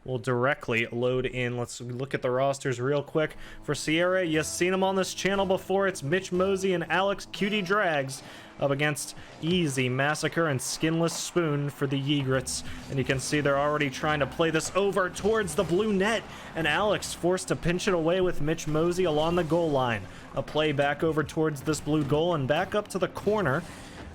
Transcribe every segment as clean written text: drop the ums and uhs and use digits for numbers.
will directly load in. Let's look at the rosters real quick. For Sierra, you've seen them on this channel before. It's Mitch Mosey and Alex Cutie Drags up against Easy Massacre and Skinless Spoon for the Yeegrits. And you can see they're already trying to play this over towards the blue net. And Alex forced to pinch it away with Mitch Mosey along the goal line. A play back over towards this blue goal and back up to the corner.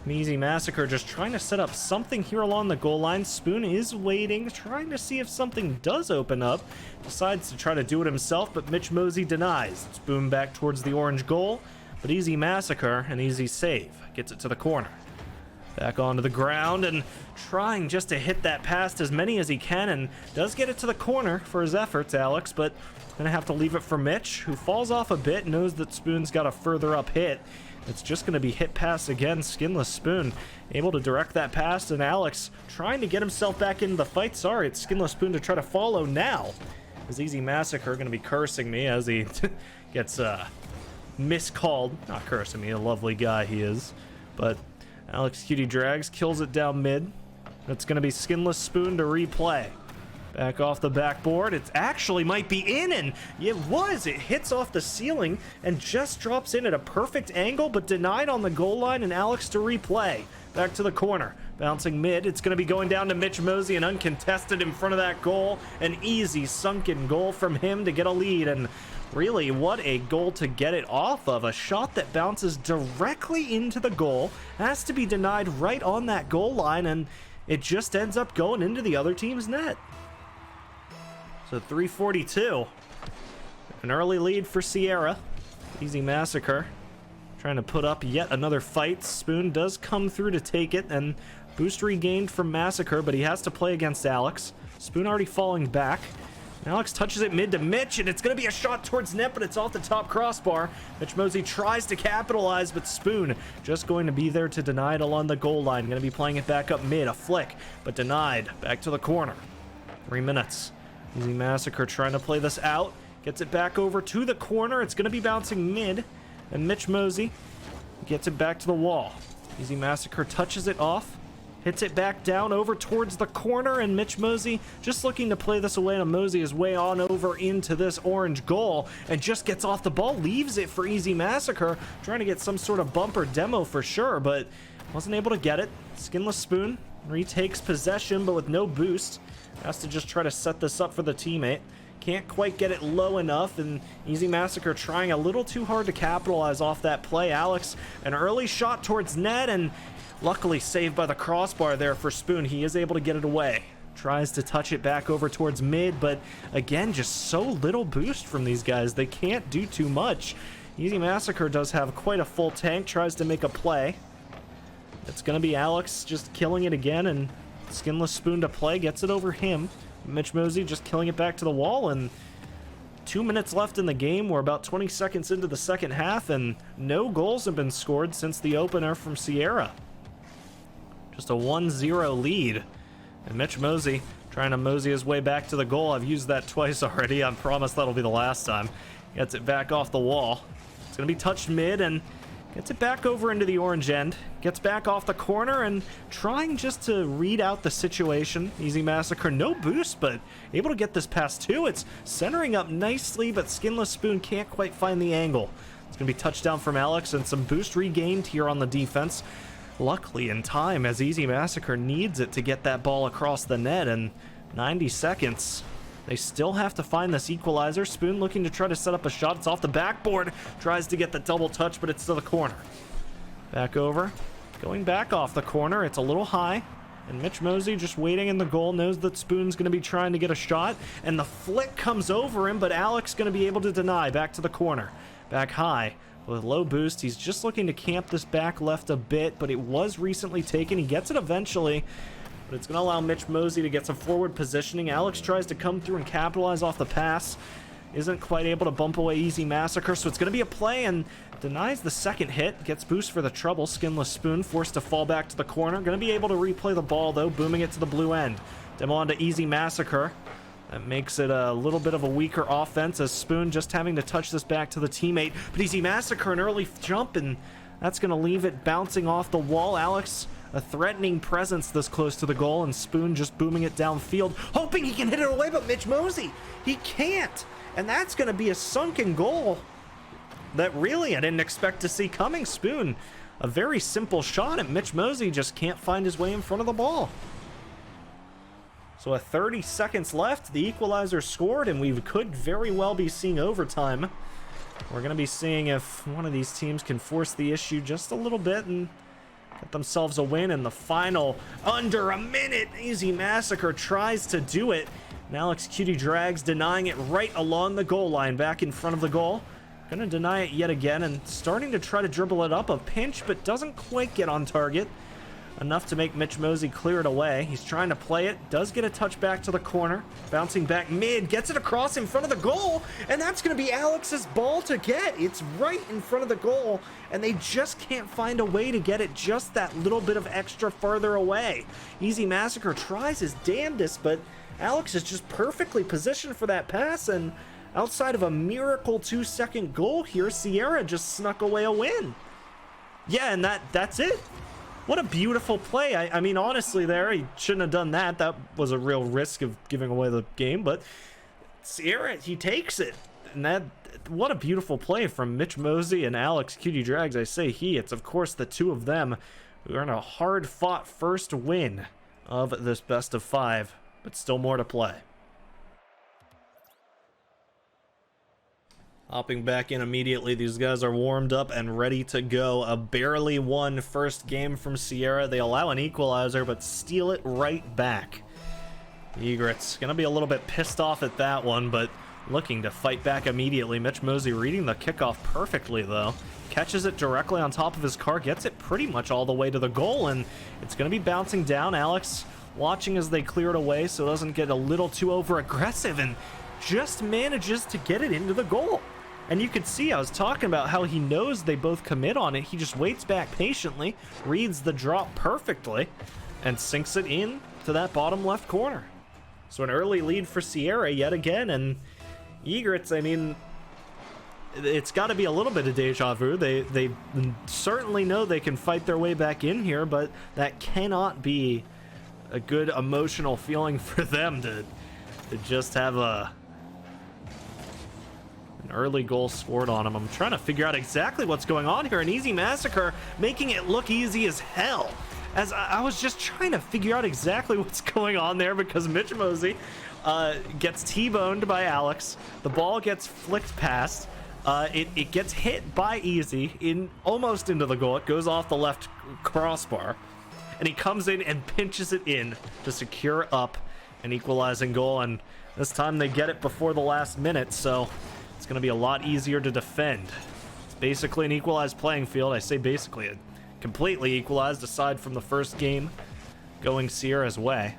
Easy Massacre just trying to set up something here along the goal line. Spoon is waiting, trying to see if something does open up. Decides to try to do it himself, but Mitch Mosey denies. Spoon back towards the orange goal, but Easy Massacre, an easy save. Gets it to the corner. Back onto the ground and trying just to hit that past as many as he can, and does get it to the corner for his efforts, Alex, but gonna have to leave it for Mitch, who falls off a bit, knows that Spoon's got a further up hit. It's just going to be hit pass again. Skinless Spoon able to direct that pass, and Alex trying to get himself back into the fight. Sorry, it's Skinless Spoon to try to follow now. Is Easy Massacre going to be cursing me as he gets miscalled. Not cursing me, a lovely guy he is. But Alex Cutie Drags kills it down mid. It's going to be Skinless Spoon to replay. Back off the backboard. It actually might be in, and it was. It hits off the ceiling and just drops in at a perfect angle, but denied on the goal line, and Alex to replay. Back to the corner. Bouncing mid. It's going to be going down to Mitch Mosey, and uncontested in front of that goal. An easy sunken goal from him to get a lead, and really, what a goal to get it off of. A shot that bounces directly into the goal. Has to be denied right on that goal line, and it just ends up going into the other team's net. So 3:42, an early lead for Sierra. Easy Massacre trying to put up yet another fight. Spoon does come through to take it, and boost regained from Massacre, but he has to play against Alex. Spoon already falling back. Alex touches it mid to Mitch, and it's going to be a shot towards net, but it's off the top crossbar. Mitch Mosey tries to capitalize, but Spoon just going to be there to deny it along the goal line. Going to be playing it back up mid, a flick, but denied. Back to the corner. 3 minutes. Easy Massacre trying to play this out. Gets it back over to the corner. It's going to be bouncing mid. And Mitch Mosey gets it back to the wall. Easy Massacre touches it off. Hits it back down over towards the corner. And Mitch Mosey just looking to play this away. And Mosey is way on over into this orange goal. And just gets off the ball. Leaves it for Easy Massacre. Trying to get some sort of bumper demo for sure. But wasn't able to get it. Skinless Spoon retakes possession, but with no boost. Has to just try to set this up for the teammate. Can't quite get it low enough, and Easy Massacre trying a little too hard to capitalize off that play. Alex, an early shot towards net, and luckily saved by the crossbar there for Spoon. He is able to get it away. Tries to touch it back over towards mid, but again, just so little boost from these guys. They can't do too much. Easy Massacre does have quite a full tank. Tries to make a play. It's going to be Alex just killing it again, and Skinless Spoon to play, gets it over him. Mitch Mosey just killing it back to the wall, and 2 minutes left in the game. We're about 20 seconds into the second half, and no goals have been scored since the opener from Sierra. Just a 1-0 lead. And Mitch Mosey trying to mosey his way back to the goal. I've used that twice already. I promise that'll be the last time. Gets it back off the wall. It's going to be touched mid, and gets it back over into the orange end. Gets back off the corner and trying just to read out the situation. Easy Massacre, no boost, but able to get this past two. It's centering up nicely, but Skinless Spoon can't quite find the angle. It's going to be touchdown from Alex and some boost regained here on the defense. Luckily in time, as Easy Massacre needs it to get that ball across the net, and 90 seconds. They still have to find this equalizer. Spoon looking to try to set up a shot. It's off the backboard. Tries to get the double touch, but it's to the corner. Back over. Going back off the corner. It's a little high. And Mitch Mosey just waiting in the goal. Knows that Spoon's going to be trying to get a shot. And the flick comes over him, but Alex going to be able to deny. Back to the corner. Back high. With low boost. He's just looking to camp this back left a bit, but it was recently taken. He gets it eventually. But it's going to allow Mitch Mosey to get some forward positioning. Alex tries to come through and capitalize off the pass. Isn't quite able to bump away Easy Massacre, so it's going to be a play and denies the second hit. Gets boost for the trouble. Skinless Spoon forced to fall back to the corner. Going to be able to replay the ball, though, booming it to the blue end. Demo onto Easy Massacre. That makes it a little bit of a weaker offense as Spoon just having to touch this back to the teammate. But Easy Massacre, an early jump, and that's going to leave it bouncing off the wall. Alex a threatening presence this close to the goal, and Spoon just booming it downfield, hoping he can hit it away, but Mitch Mosey, he can't. And that's going to be a sunken goal that really I didn't expect to see coming. Spoon, a very simple shot, and Mitch Mosey just can't find his way in front of the ball. So with 30 seconds left, the equalizer scored, and we could very well be seeing overtime. We're going to be seeing if one of these teams can force the issue just a little bit and get themselves a win in the final under a minute. Easy Massacre tries to do it, and Alex Cutie Drags denying it right along the goal line, back in front of the goal. Gonna deny it yet again, and starting to try to dribble it up a pinch, but doesn't quite get on target enough to make Mitch Mosey clear it away. He's trying to play it, does get a touch back to the corner, bouncing back mid, gets it across in front of the goal, and that's going to be Alex's ball to get. It's right in front of the goal, and they just can't find a way to get it just that little bit of extra farther away. Easy Massacre tries his damnedest, but Alex is just perfectly positioned for that pass, and outside of a miracle 2-second goal here, Sierra just snuck away a win. Yeah, and that's it. What a beautiful play. I mean, honestly, there, he shouldn't have done that. That was a real risk of giving away the game, but Sierra, he takes it. And what a beautiful play from Mitch Mosey and Alex Cutie Drags. I say he, it's of course the two of them who earn a hard-fought first win of this best of 5, but still more to play. Hopping back in immediately, these guys are warmed up and ready to go. A barely won first game from Sierra. They allow an equalizer, but steal it right back. Yeegrits gonna be a little bit pissed off at that one, but looking to fight back immediately. Mitch Mosey reading the kickoff perfectly, though. Catches it directly on top of his car, gets it pretty much all the way to the goal, and it's gonna be bouncing down. Alex watching as they clear it away so it doesn't get a little too over-aggressive, and just manages to get it into the goal. And you could see, I was talking about how he knows they both commit on it. He just waits back patiently, reads the drop perfectly, and sinks it in to that bottom left corner. So an early lead for Sierra yet again, and Yeegrits, I mean, it's got to be a little bit of deja vu. They certainly know they can fight their way back in here, but that cannot be a good emotional feeling for them to just have an early goal scored on him. I'm trying to figure out exactly what's going on here. An Easy Massacre making it look easy as hell. As I was just trying to figure out exactly what's going on there, because Mitch Mosey gets T-boned by Alex. The ball gets flicked past. It gets hit by Easy almost into the goal. It goes off the left crossbar. And he comes in and pinches it in to secure up an equalizing goal. And this time they get it before the last minute, so it's going to be a lot easier to defend. It's basically an equalized playing field. I say basically, it completely equalized aside from the first game going Sierra's way.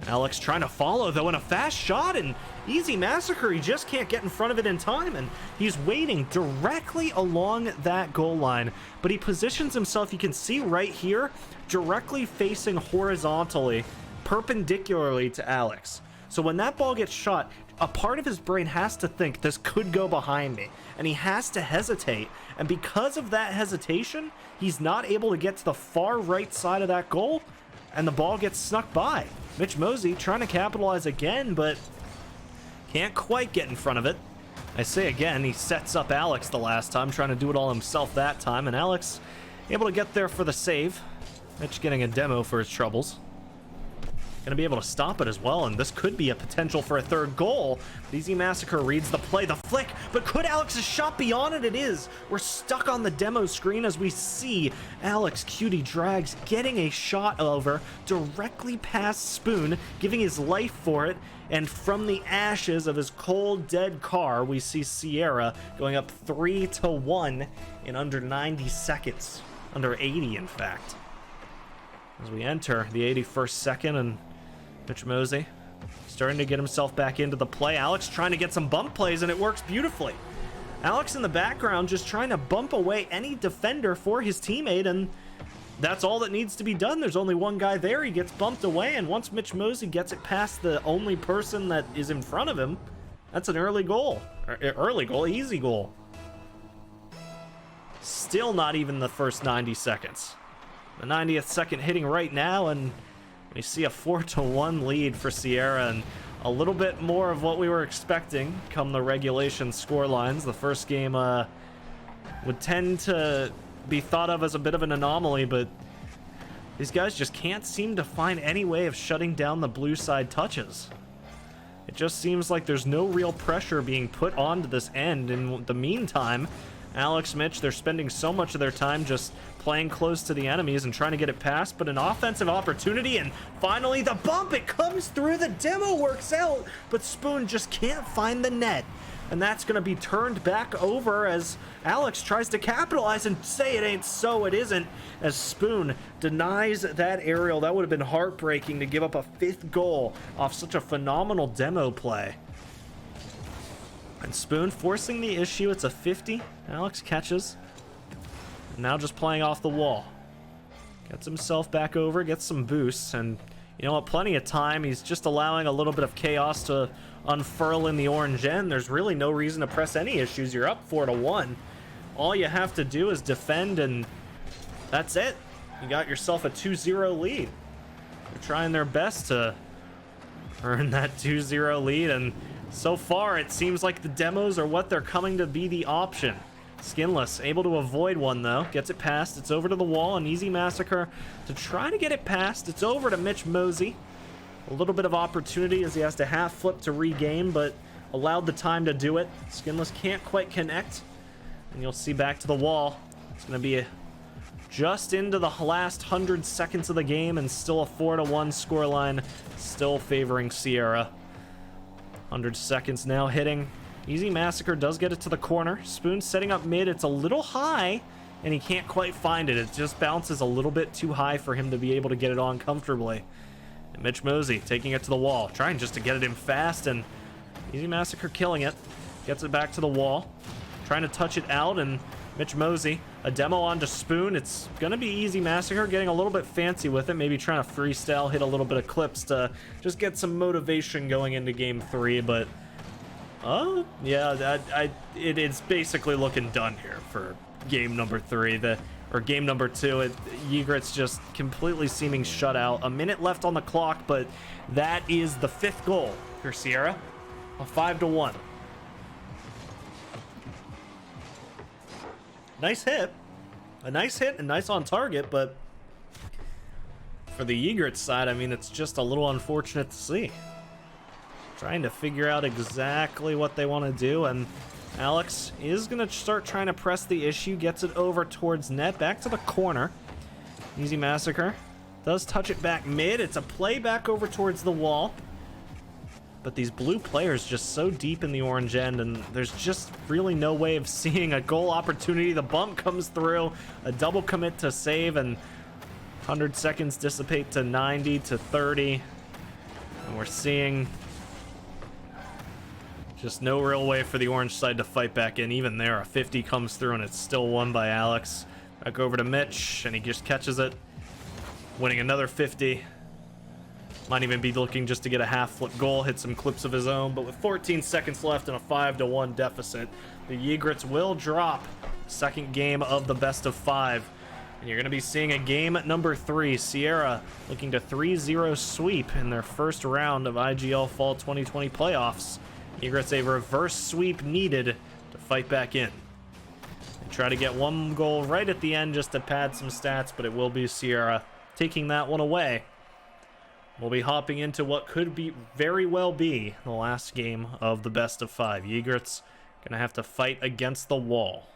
Alex trying to follow, though, in a fast shot, and Easy Massacre, he just can't get in front of it in time, and he's waiting directly along that goal line. But he positions himself, you can see right here, directly facing horizontally, perpendicularly to Alex. So when that ball gets shot, a part of his brain has to think, this could go behind me, and he has to hesitate. And because of that hesitation, he's not able to get to the far right side of that goal, and the ball gets snuck by. Mitch Mosey trying to capitalize again, but can't quite get in front of it. I say again, he sets up Alex the last time, trying to do it all himself that time, and Alex able to get there for the save. Mitch getting a demo for his troubles. Going to be able to stop it as well, and this could be a potential for a third goal. Easy Massacre reads the play, the flick, but could Alex's shot be on it? It is. We're stuck on the demo screen as we see Alex Cutie Drags getting a shot over directly past Spoon, giving his life for it, and from the ashes of his cold, dead car, we see Sierra going up 3-1 in under 90 seconds. Under 80, in fact. As we enter the 81st second, and Mitch Mosey starting to get himself back into the play. Alex trying to get some bump plays, and it works beautifully. Alex in the background just trying to bump away any defender for his teammate, and that's all that needs to be done. There's only one guy there. He gets bumped away, and once Mitch Mosey gets it past the only person that is in front of him, that's an early goal. Easy goal. Still not even the first 90 seconds. The 90th second hitting right now, and we see a 4-1 lead for Sierra, and a little bit more of what we were expecting come the regulation score lines. The first game would tend to be thought of as a bit of an anomaly, but these guys just can't seem to find any way of shutting down the blue side touches. It just seems like there's no real pressure being put onto this end. In the meantime, Alex, Mitch, they're spending so much of their time just playing close to the enemies and trying to get it past, but an offensive opportunity, and finally the bump, it comes through, the demo works out, but Spoon just can't find the net. And that's going to be turned back over as Alex tries to capitalize and say it ain't so, it isn't, as Spoon denies that aerial. That would have been heartbreaking to give up a 5th goal off such a phenomenal demo play. And Spoon forcing the issue. It's a 50. Alex catches. Now just playing off the wall. Gets himself back over, gets some boosts, and you know what, plenty of time. He's just allowing a little bit of chaos to unfurl in the orange end. There's really no reason to press any issues. You're up 4-1. All you have to do is defend, and that's it. You got yourself a 2-0 lead. They're trying their best to earn that 2-0 lead, and so far it seems like the demos are what they're coming to be the option. Skinless able to avoid one though, gets it past, it's over to the wall, an easy massacre to try to get it past. It's over to Mitch Mosey. A little bit of opportunity as he has to half flip to regain, but allowed the time to do it. Skinless can't quite connect, and you'll see back to the wall. It's going to be just into the last 100 seconds of the game, and still a 4-1 scoreline, still favoring Sierra. 100 seconds now hitting. Easy Massacre does get it to the corner. Spoon setting up mid. It's a little high, and he can't quite find it. It just bounces a little bit too high for him to be able to get it on comfortably. And Mitch Mosey taking it to the wall, trying just to get it in fast, and Easy Massacre killing it. Gets it back to the wall, trying to touch it out, and Mitch Mosey, a demo onto Spoon. It's going to be Easy Massacre getting a little bit fancy with it, maybe trying to freestyle, hit a little bit of clips to just get some motivation going into game 3, but yeah, it's basically looking done here for game number 3, or game number 2. Yeegrits just completely seeming shut out. A minute left on the clock, but that is the 5th goal for Sierra, a 5-1. Nice hit, and nice on target, but for the Yeegrits side, I mean, it's just a little unfortunate to see. Trying to figure out exactly what they want to do, and Alex is going to start trying to press the issue, gets it over towards net, back to the corner. Easy Massacre does touch it back mid. It's a play back over towards the wall, but these blue players just so deep in the orange end, and there's just really no way of seeing a goal opportunity. The bump comes through, a double commit to save, and 100 seconds dissipate to 90 to 30, and we're seeing just no real way for the orange side to fight back in. Even there, a 50 comes through, and it's still won by Alex. Back over to Mitch, and he just catches it, winning another 50. Might even be looking just to get a half-flip goal, hit some clips of his own, but with 14 seconds left and a 5-1 deficit, the Yeegrits will drop second game of the best of 5. And you're going to be seeing a game number 3. Sierra looking to 3-0 sweep in their first round of IGL Fall 2020 playoffs. Yeegrits a reverse sweep needed to fight back in. They try to get one goal right at the end just to pad some stats, but it will be Sierra taking that one away. We'll be hopping into what could be very well be the last game of the best of 5. Yeegrits gonna have to fight against the wall.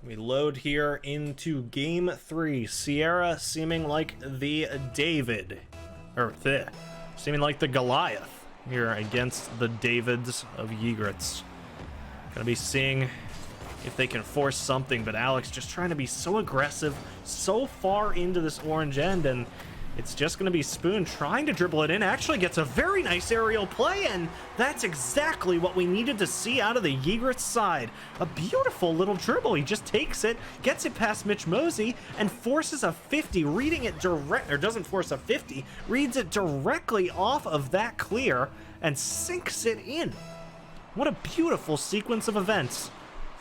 We load here into game 3. Sierra seeming like the seeming like the Goliath here against the Davids of Yeegrits. Gonna be seeing if they can force something, but Alex just trying to be so aggressive so far into this orange end, and it's just gonna be Spoon trying to dribble it in. Actually gets a very nice aerial play, and that's exactly what we needed to see out of the Yeegrits side. A beautiful little dribble. He just takes it, gets it past Mitch Mosey, and forces a 50, reading it direct, or doesn't force a 50, reads it directly off of that clear and sinks it in. What a beautiful sequence of events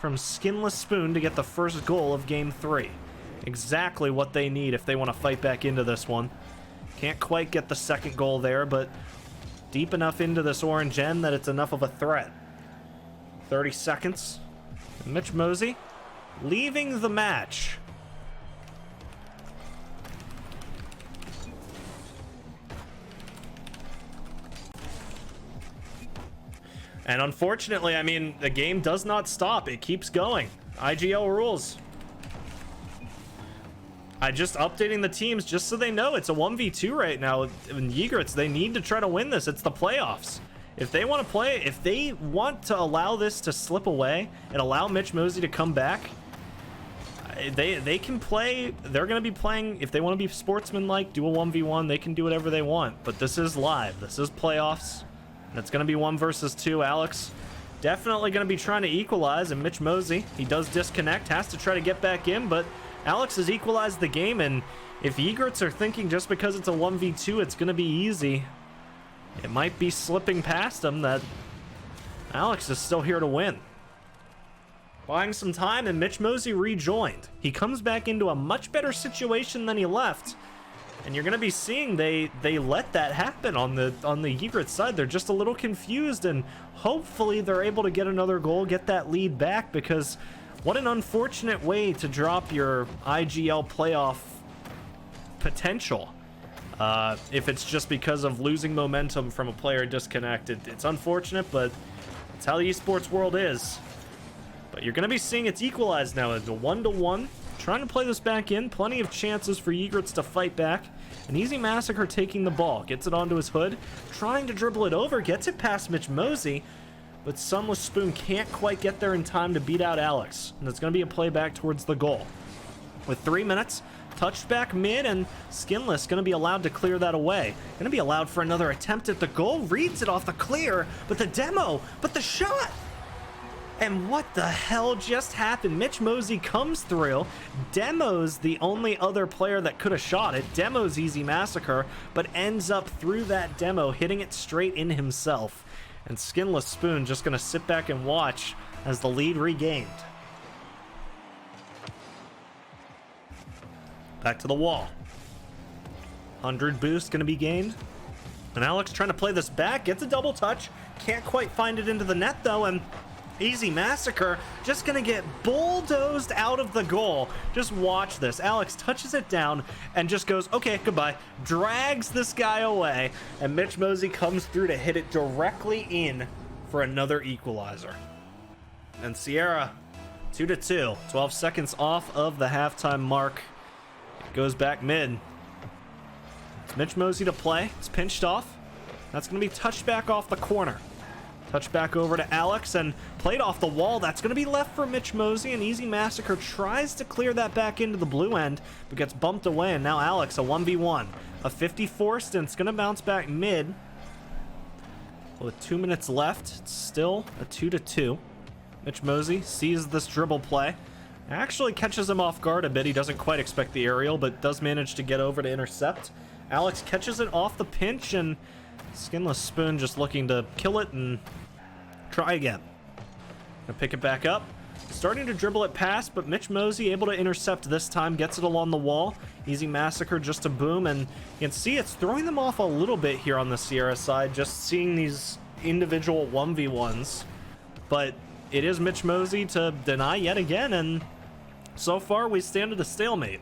from Skinless Spoon to get the first goal of Game 3. Exactly what they need if they want to fight back into this one. Can't quite get the second goal there, but deep enough into this orange end that it's enough of a threat. 30 seconds. And Mitch Mosey leaving the match. And unfortunately, I mean, the game does not stop. It keeps going. IGL rules. I just updating the teams just so they know it's a 1v2 right now. In Yeegrits, they need to try to win this. It's the playoffs. If they want to play, if they want to allow this to slip away and allow Mitch Mosey to come back, they can play. They're going to be playing. If they want to be sportsmanlike, do a 1v1, they can do whatever they want. But this is live. This is playoffs. It's going to be 1 versus 2. Alex definitely going to be trying to equalize, and Mitch Mosey, he does disconnect, has to try to get back in, but Alex has equalized the game, and if Yeegrits are thinking just because it's a 1v2 it's going to be easy, it might be slipping past them that Alex is still here to win. Buying some time, and Mitch Mosey rejoined. He comes back into a much better situation than he left. And you're going to be seeing they let that happen on the Yeegrits side. They're just a little confused, and hopefully they're able to get another goal, get that lead back, because what an unfortunate way to drop your IGL playoff potential. If it's just because of losing momentum from a player disconnected. It's unfortunate, but it's how the esports world is. But you're going to be seeing it's equalized now. It's a 1-1. Trying to play this back in. Plenty of chances for Yeegrits to fight back. An Easy Massacre taking the ball. Gets it onto his hood. Trying to dribble it over. Gets it past Mitch Mosey. But Sunless Spoon can't quite get there in time to beat out Alex. And it's going to be a play back towards the goal. With 3 minutes, touched back mid, and Skinless going to be allowed to clear that away. Going to be allowed for another attempt at the goal. Reads it off the clear. But the demo. But the shot. And what the hell just happened? Mitch Mosey comes through, demos the only other player that could have shot it, demos Easy Massacre, but ends up through that demo hitting it straight in himself. And Skinless Spoon just going to sit back and watch as the lead regained. Back to the wall. 100 boost going to be gained. And Alex trying to play this back, gets a double touch, can't quite find it into the net though, and Easy Massacre just gonna get bulldozed out of the goal. Just watch this. Alex touches it down and just goes, okay, goodbye. Drags this guy away, and Mitch Mosey comes through to hit it directly in for another equalizer. And Sierra, 2-2. 12 seconds off of the halftime mark. It goes back mid. It's Mitch Mosey to play. It's pinched off. That's gonna be touched back off the corner. Touch back over to Alex and played off the wall. That's going to be left for Mitch Mosey, and Easy Massacre tries to clear that back into the blue end, but gets bumped away, and now Alex, a 1v1. A 50 forced, and it's going to bounce back mid. With 2 minutes left, it's still a 2-2. Mitch Mosey sees this dribble play. Actually catches him off guard a bit. He doesn't quite expect the aerial, but does manage to get over to intercept. Alex catches it off the pinch, and Skinless Spoon just looking to kill it and try again. Gonna pick it back up. Starting to dribble it past, but Mitch Mosey able to intercept this time. Gets it along the wall. Easy Massacre just a boom, and you can see it's throwing them off a little bit here on the Sierra side, just seeing these individual 1v1s. But it is Mitch Mosey to deny yet again, and so far we stand at a stalemate.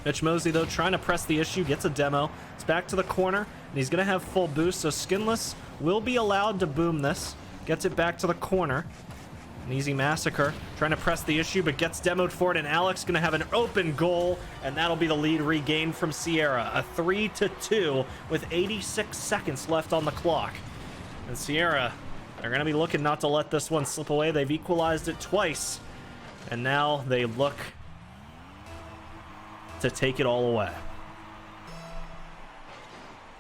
Mitch Mosey, though, trying to press the issue, gets a demo. It's back to the corner, and he's going to have full boost, so Skinless will be allowed to boom this. Gets it back to the corner. An Easy Massacre trying to press the issue, but gets demoed for it, and Alex going to have an open goal, and that'll be the lead regained from Sierra. A 3-2 with 86 seconds left on the clock. And Sierra, they're going to be looking not to let this one slip away. They've equalized it twice, and now they look to take it all away.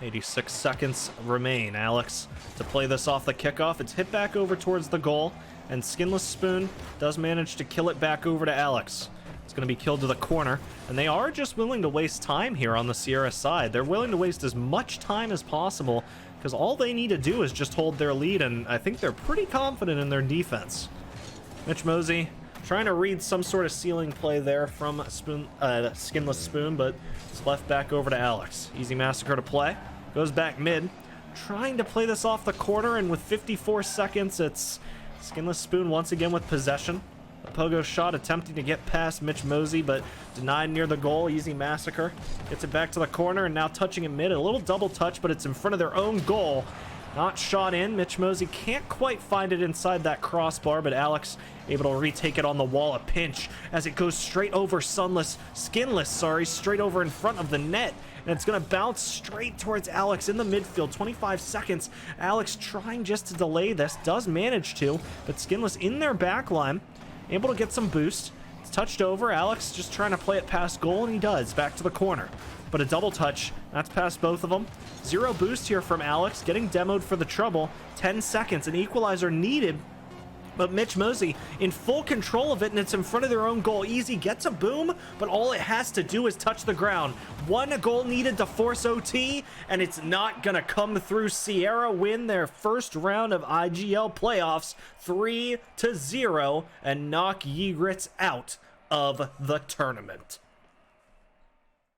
86 seconds remain. Alex to play this off the kickoff. It's hit back over towards the goal, and Skinless Spoon does manage to kill it back over to Alex. It's going to be killed to the corner, and they are just willing to waste time here on the Sierra side. They're willing to waste as much time as possible because all they need to do is just hold their lead, and I think they're pretty confident in their defense. Mitch Mosey trying to read some sort of ceiling play there from Skinless Spoon, but it's left back over to Alex. Easy Massacre to play. Goes back mid. Trying to play this off the corner, and with 54 seconds, it's Skinless Spoon once again with possession. A pogo shot attempting to get past Mitch Mosey, but denied near the goal. Easy Massacre gets it back to the corner, and now touching it mid. A little double touch, but it's in front of their own goal. Not shot in. Mitch Mosey can't quite find it inside that crossbar, but Alex able to retake it on the wall. A pinch as it goes straight over Skinless, straight over in front of the net. And it's going to bounce straight towards Alex in the midfield. 25 seconds. Alex trying just to delay this. Does manage to, but Skinless in their back line. Able to get some boost. It's touched over. Alex just trying to play it past goal, and he does. Back to the corner. But a double touch. That's past both of them. 0 boost here from Alex. Getting demoed for the trouble. 10 seconds. An equalizer needed. But Mitch Mosey in full control of it, and it's in front of their own goal. Easy gets a boom, but all it has to do is touch the ground. 1 goal needed to force OT, and it's not going to come through. Sierra win their first round of IGL playoffs 3-0 and knock Yeegrits out of the tournament.